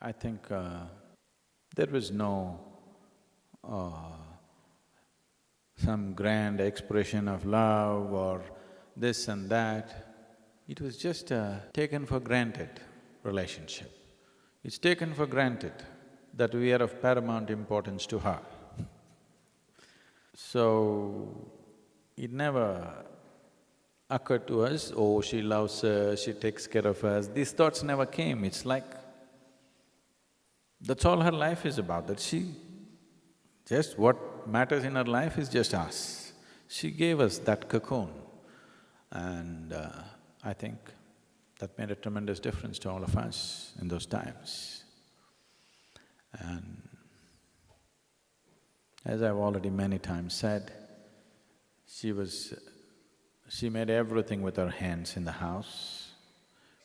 I think there was no some grand expression of love or this and that. It was just a taken for granted relationship. It's taken for granted that we are of paramount importance to her. So, it never occurred to us, oh, she loves us, she takes care of us, these thoughts never came. It's like, that's all her life is about, that she… just what matters in her life is just us. She gave us that cocoon and I think that made a tremendous difference to all of us in those times. And as I've already many times said, she made everything with her hands in the house,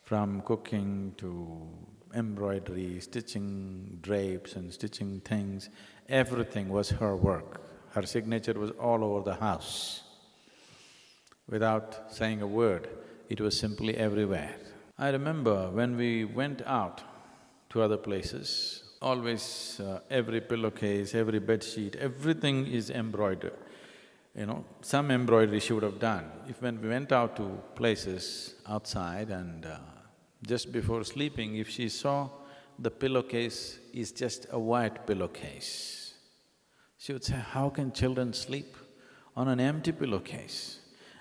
from cooking to embroidery, stitching drapes and stitching things, everything was her work. Her signature was all over the house. Without saying a word, it was simply everywhere. I remember when we went out to other places, always every pillowcase, every bedsheet, everything is embroidered. Some embroidery she would have done. When we went out to places outside and just before sleeping, if she saw the pillowcase is just a white pillowcase, she would say, how can children sleep on an empty pillowcase?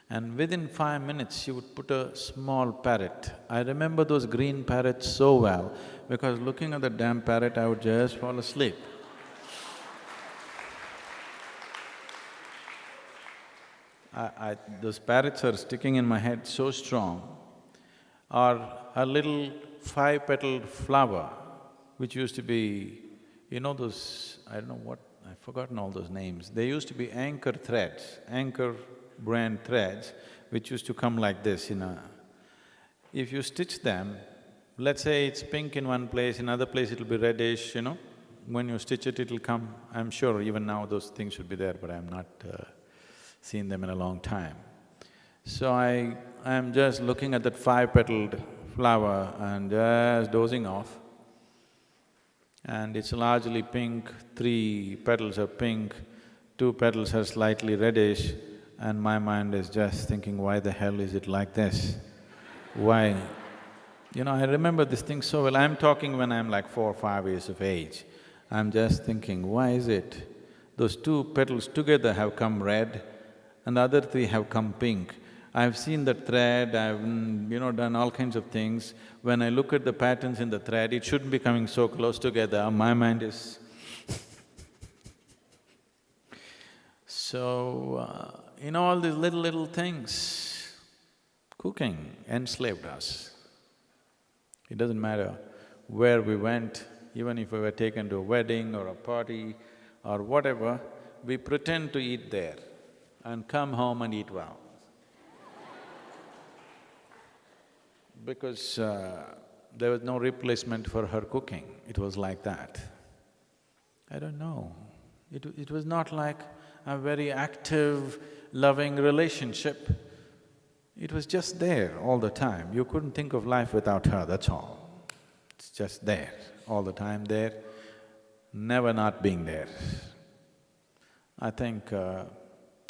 And within 5 minutes, she would put a small parrot. I remember those green parrots so well, because looking at the damn parrot, I would just fall asleep. Those parrots are sticking in my head so strong. Or a little 5-petaled flower, which used to be, those… I don't know what… I've forgotten all those names. They used to be anchor threads, anchor brand threads, which used to come like this in a… If you stitch them, let's say it's pink in one place, in another place it'll be reddish, when you stitch it, it'll come… I'm sure even now those things should be there, but I'm not seen them in a long time. So I'm just looking at that 5-petaled flower and just dozing off. And it's largely pink, 3 petals are pink, 2 petals are slightly reddish, and my mind is just thinking, why the hell is it like this? Why? I remember this thing so well. I'm talking when I'm like 4 or 5 years of age. I'm just thinking, why is it those 2 petals together have come red and the other 3 have come pink? I've seen that thread, I've done all kinds of things. When I look at the patterns in the thread, it shouldn't be coming so close together, my mind is… So, all these little things, cooking enslaved us. It doesn't matter where we went, even if we were taken to a wedding or a party or whatever, we pretend to eat there and come home and eat well. Because there was no replacement for her cooking, it was like that. I don't know, it was not like a very active, loving relationship. It was just there all the time. You couldn't think of life without her, that's all. It's just there, all the time there, never not being there. I think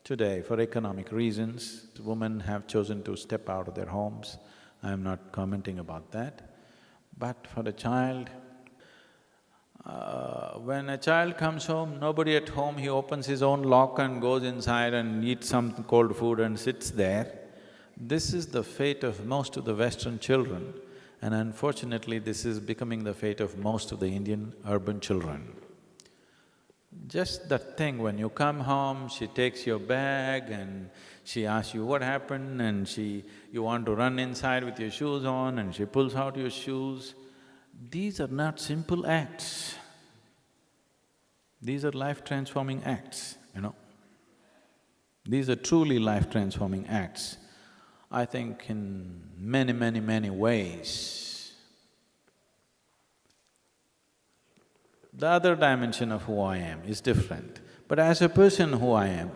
today, for economic reasons, women have chosen to step out of their homes. I'm not commenting about that. But for a child, when a child comes home, nobody at home, he opens his own lock and goes inside and eats some cold food and sits there. This is the fate of most of the Western children, and unfortunately this is becoming the fate of most of the Indian urban children. Just that thing, when you come home, she takes your bag and she asks you what happened and you want to run inside with your shoes on and she pulls out your shoes. These are not simple acts. These are life-transforming acts, These are truly life-transforming acts. I think in many ways. The other dimension of who I am is different, but as a person who I am,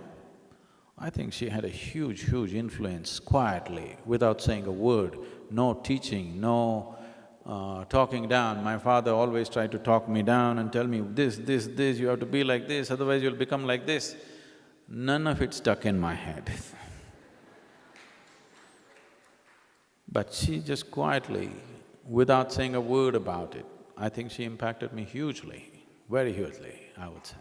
I think she had a huge influence quietly, without saying a word, no teaching, no talking down. My father always tried to talk me down and tell me, this, you have to be like this, otherwise you'll become like this. None of it stuck in my head. But she just quietly, without saying a word about it, I think she impacted me hugely, very hugely, I would say.